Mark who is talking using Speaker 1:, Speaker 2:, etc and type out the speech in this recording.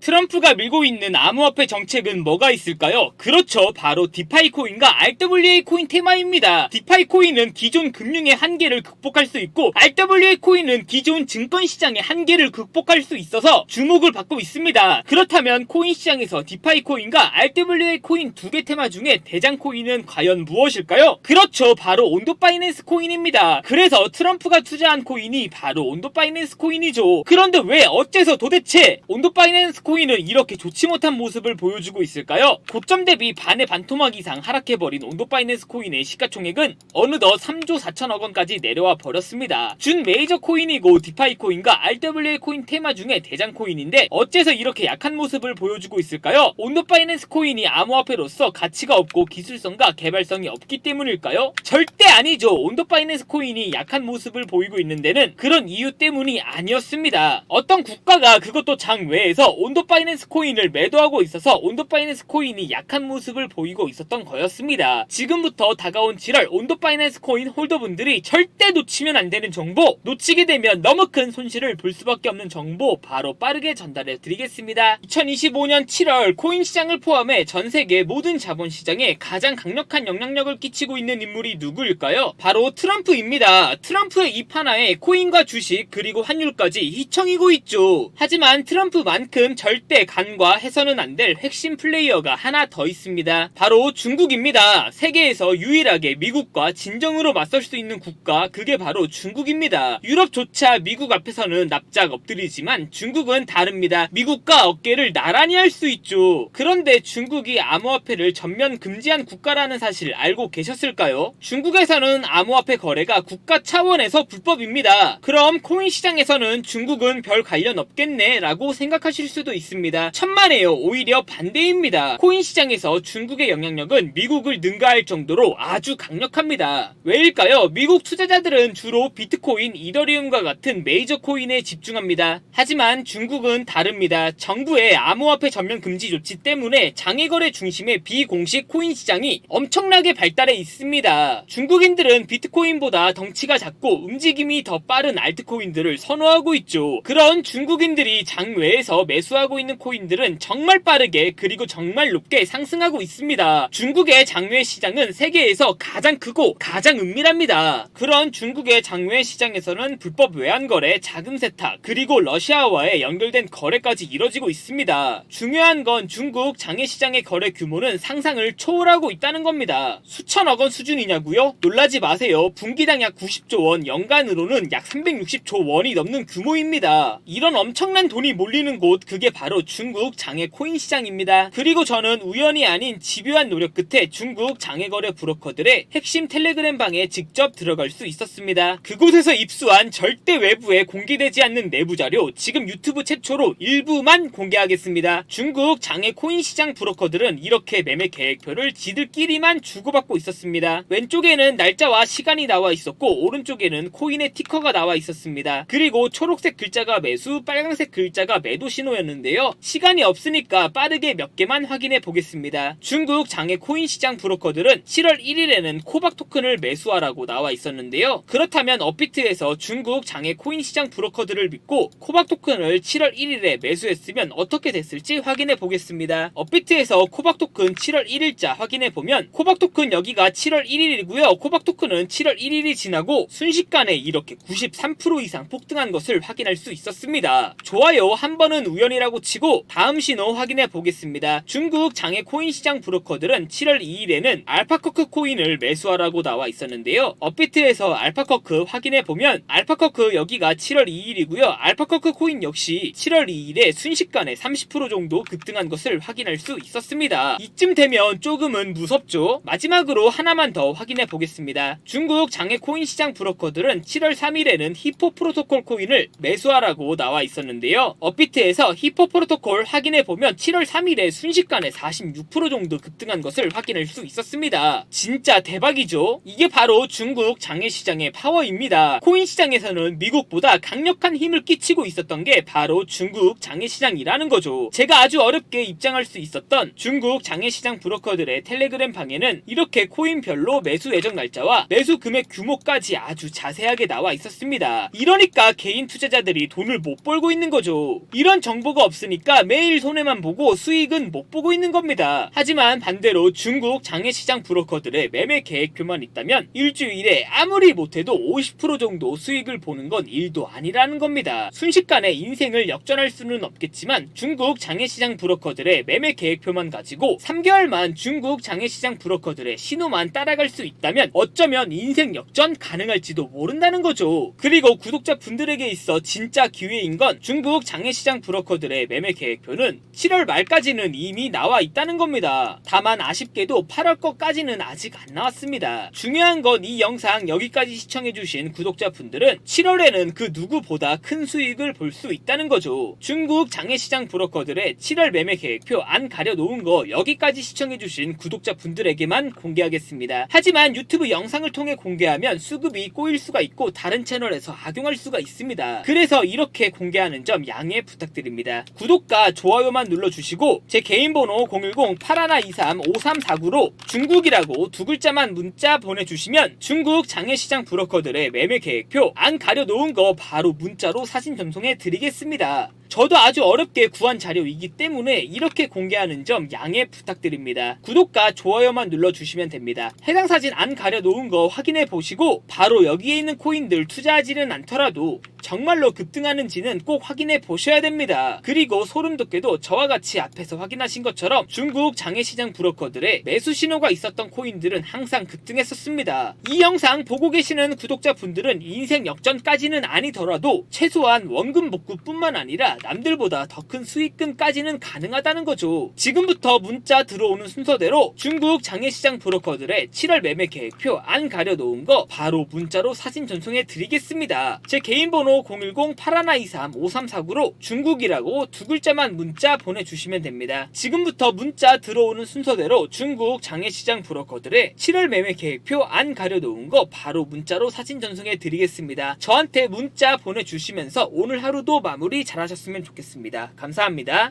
Speaker 1: 트럼프가 밀고 있는 암호화폐 정책은 뭐가 있을까요? 그렇죠. 바로 디파이 코인과 RWA 코인 테마입니다. 디파이 코인은 기존 금융의 한계를 극복할 수 있고 RWA 코인은 기존 증권 시장의 한계를 극복할 수 있어서 주목을 받고 있습니다. 그렇다면 코인 시장에서 디파이 코인과 RWA 코인 두 개 테마 중에 대장 코인은 과연 무엇일까요? 그렇죠. 바로 온도 파이낸스 코인입니다. 그래서 트럼프가 투자한 코인이 바로 온도 파이낸스 코인이죠. 그런데 왜 어째서 도대체 온도 파이낸스 코인은 이렇게 좋지 못한 모습을 보여주고 있을까요? 고점 대비 반의 반토막 이상 하락해버린 온도 파이낸스 코인의 시가총액은 어느덧 3조 4천억 원까지 내려와 버렸습니다. 준 메이저 코인이고 디파이 코인과 RWA 코인 테마 중에 대장 코인인데 어째서 이렇게 약한 모습을 보여주고 있을까요? 온도 파이낸스 코인이 암호화폐로서 가치가 없고 기술성과 개발성이 없기 때문일까요? 절대 아니죠. 온도 파이낸스 코인이 약한 모습을 보이고 있는 데는 그런 이유 때문이 아니었습니다. 어떤 국가가 그것도 장외에서 온도 파이낸스 코인을 매도하고 있어서 온도 파이낸스 코인이 약한 모습을 보이고 있었던 거였습니다. 지금부터 다가온 7월 온도 파이낸스 코인 홀더분들이 절대 놓치면 안 되는 정보, 놓치게 되면 너무 큰 손실을 볼 수밖에 없는 정보 바로 빠르게 전달해 드리겠습니다. 2025년 7월 코인 시장을 포함해 전 세계 모든 자본시장에 가장 강력한 영향력을 끼치고 있는 인물이 누구일까요? 바로 트럼프입니다. 트럼프의 입 하나에 코인과 주식 그리고 환율까지 휘청이고 있죠. 하지만 트럼프만큼 절대 간과 해서는 안 될 핵심 플레이어가 하나 더 있습니다. 바로 중국입니다. 세계에서 유일하게 미국과 진정으로 맞설 수 있는 국가, 그게 바로 중국입니다. 유럽조차 미국 앞에서는 납작 엎드리지만 중국은 다릅니다. 미국과 어깨를 나란히 할 수 있죠. 그런데 중국이 암호화폐를 전면 금지한 국가라는 사실 알고 계셨을까요? 중국에서는 암호화폐 거래가 국가 차원에서 불법입니다. 그럼 코인 시장에서는 중국은 별 관련 없겠네 라고 생각하실 수도 있습니다. 천만에요. 오히려 반대입니다. 코인 시장에서 중국의 영향력은 미국을 능가할 정도로 아주 강력합니다. 왜일까요? 미국 투자자들은 주로 비트코인, 이더리움과 같은 메이저 코인에 집중합니다. 하지만 중국은 다릅니다. 정부의 암호화폐 전면 금지 조치 때문에 장외거래 중심의 비공식 코인 시장이 엄청나게 발달해 있습니다. 중국인들은 비트코인보다 덩치가 작고 움직임이 더 빠른 알트코인들을 선호하고 있죠. 그런 중국인들이 장외에서 매수하고 있는 코인들은 정말 빠르게 그리고 정말 높게 상승하고 있습니다. 중국의 장외 시장은 세계에서 가장 크고 가장 은밀합니다. 그런 중국의 장외 시장에서는 불법 외환거래, 자금 세탁, 그리고 러시아와의 연결된 거래까지 이뤄지고 있습니다. 중요한 건 중국 장외 시장의 거래 규모는 상상을 초월하고 있다는 겁니다. 수천억 원 수준이냐고요? 놀라지 마세요. 분기당 약 90조 원, 연간으로는 약 360조 원이 넘는 규모입니다. 이런 엄청난 돈이 몰리는 곳, 그게 바로 중국 장외 코인 시장입니다. 그리고 저는 우연이 아닌 집요한 노력 끝에 중국 장외거래 브로커들의 핵심 텔레그램 방에 직접 들어갈 수 있었습니다. 그곳에서 입수한 절대 외부에 공개되지 않는 내부 자료, 지금 유튜브 최초로 일부만 공개하겠습니다. 중국 장외 코인 시장 브로커들은 이렇게 매매 계획표를 지들끼리만 주고받고 있었습니다. 왼쪽에는 날짜와 시간이 나와 있었고 오른쪽에는 코인의 티커가 나와 있었습니다. 그리고 초록색 글자가 매수, 빨간색 글자가 매도 신호였는데요. 시간이 없으니까 빠르게 몇 개만 확인해 보겠습니다. 중국 장외 코인 시장 브로커들은 7월 1일에는 코박 토큰을 매수하라고 나와 있었는데요. 그렇다면 업비트에서 중국 장외 코인 시장 브로커들을 믿고 코박 토큰을 7월 1일에 매수했으면 어떻게 됐을지 확인해 보겠습니다. 업비트에서 코박 토큰 7월 1일자 확인해 보면 코박 토큰 여기가 7월 1일이고요. 코박 토큰은 7월 1일이 지나고 순식간에 이렇게 93% 이상 폭등한 것을 확인할 수 있었습니다. 좋아요. 한 번은 우연이라고 치고 다음 신호 확인해 보겠습니다. 중국 장외 코인 시장 브로커들은 7월 2일에는 알파커크 코인을 매수하라고 나와 있었는데요. 업비트에서 알파커크 확인해 보면 알파커크 여기가 7월 2일이고요. 알파커크 코인 역시 7월 2일에 순식간에 30% 정도 급등한 것을 확인할 수 있었습니다. 이쯤 되면 조금은 무섭죠. 마지막으로 하나만 더 확인해 보겠습니다. 중국 장외 코인 시장 브로커들은 7월 3일에는 히포 프로토콜 코인을 매수하라고 나와 있었는데요. 업비트에서 히포 프로토콜 확인해 보면 7월 3일에 순식간에 46% 정도 급등한 것을 확인할 수 있었습니다. 진짜 대박이죠. 이게 바로 중국 장외 시장의 파워입니다. 코인 시장에서는 미국보다 강력한 힘을 끼치고 있었던 게 바로 중국 장외 시장이라는 거죠. 제가 아주 어렵게 입장할 수 있었던 중국 장외 시장 브로커들의 텔레그램 방에는 이렇게 코인별로 매수 예정 날짜와 매수 금액 규모까지 아주 자세하게 나와 있었습니다. 이러니까 개인 투자자들이 돈을 못 벌고 있는 거죠. 이런 정보가 없으니까 매일 손해만 보고 수익은 못 보고 있는 겁니다. 하지만 반대로 중국 장외시장 브로커들의 매매 계획표만 있다면 일주일에 아무리 못해도 50% 정도 수익을 보는 건 일도 아니라는 겁니다. 순식간에 인생을 역전할 수는 없겠지만 중국 장외시장 브로커들의 매매 계획표만 가지고 3개월만 중국 장외시장 브로커들의 신호만 따라갈 수 있다면 어쩌면 인생 역전 가능할지도 모른다는 거죠. 그리고 구독자분들에게 있어 진짜 기회인 건 중국 장외시장 브로커들의 매매 계획표는 7월 말까지는 이미 나와 있다는 겁니다. 다만 아쉽게도 8월 거까지는 아직 안 나왔습니다. 중요한 건 이 영상 여기까지 시청해주신 구독자분들은 7월에는 그 누구보다 큰 수익을 볼 수 있다는 거죠. 중국 장외시장 브로커들의 7월 매매 계획표 안 가려놓은 거 여기까지 시청해주신 구독자분들에게만 공개하겠습니다. 하지만 유튜브 영상을 통해 공개하면 수급이 꼬일 수가 있고 다른 채널에서 악용할 수가 있습니다. 그래서 이렇게 공개하는 점 양해 부탁드립니다. 구독과 좋아요만 눌러주시고 제 개인 번호 010-8123-5349로 중국이라고 두 글자만 문자 보내주시면 중국 장외시장 브로커들의 매매 계획표 안 가려놓은 거 바로 문자로 사진 전송해 드리겠습니다. 저도 아주 어렵게 구한 자료이기 때문에 이렇게 공개하는 점 양해 부탁드립니다. 구독과 좋아요만 눌러주시면 됩니다. 해당 사진 안 가려놓은 거 확인해 보시고 바로 여기에 있는 코인들 투자하지는 않더라도 정말로 급등하는지는 꼭 확인해 보셔야 됩니다. 그리고 소름 돋게도 저와 같이 앞에서 확인하신 것처럼 중국 장외시장 브로커들의 매수 신호가 있었던 코인들은 항상 급등했었습니다. 이 영상 보고 계시는 구독자분들은 인생 역전까지는 아니더라도 최소한 원금 복구뿐만 아니라 남들보다 더 큰 수익금까지는 가능하다는 거죠. 지금부터 문자 들어오는 순서대로 중국 장외시장 브로커들의 7월 매매 계획표 안 가려놓은 거 바로 문자로 사진 전송해 드리겠습니다. 제 개인 번호 010-8123-5349로 중국이라고 두 글자만 문자 보내주시면 됩니다. 지금부터 문자 들어오는 순서대로 중국 장외시장 브로커들의 7월 매매 계획표 안 가려놓은 거 바로 문자로 사진 전송해 드리겠습니다. 저한테 문자 보내주시면서 오늘 하루도 마무리 잘하셨으면 좋겠습니다. 감사합니다.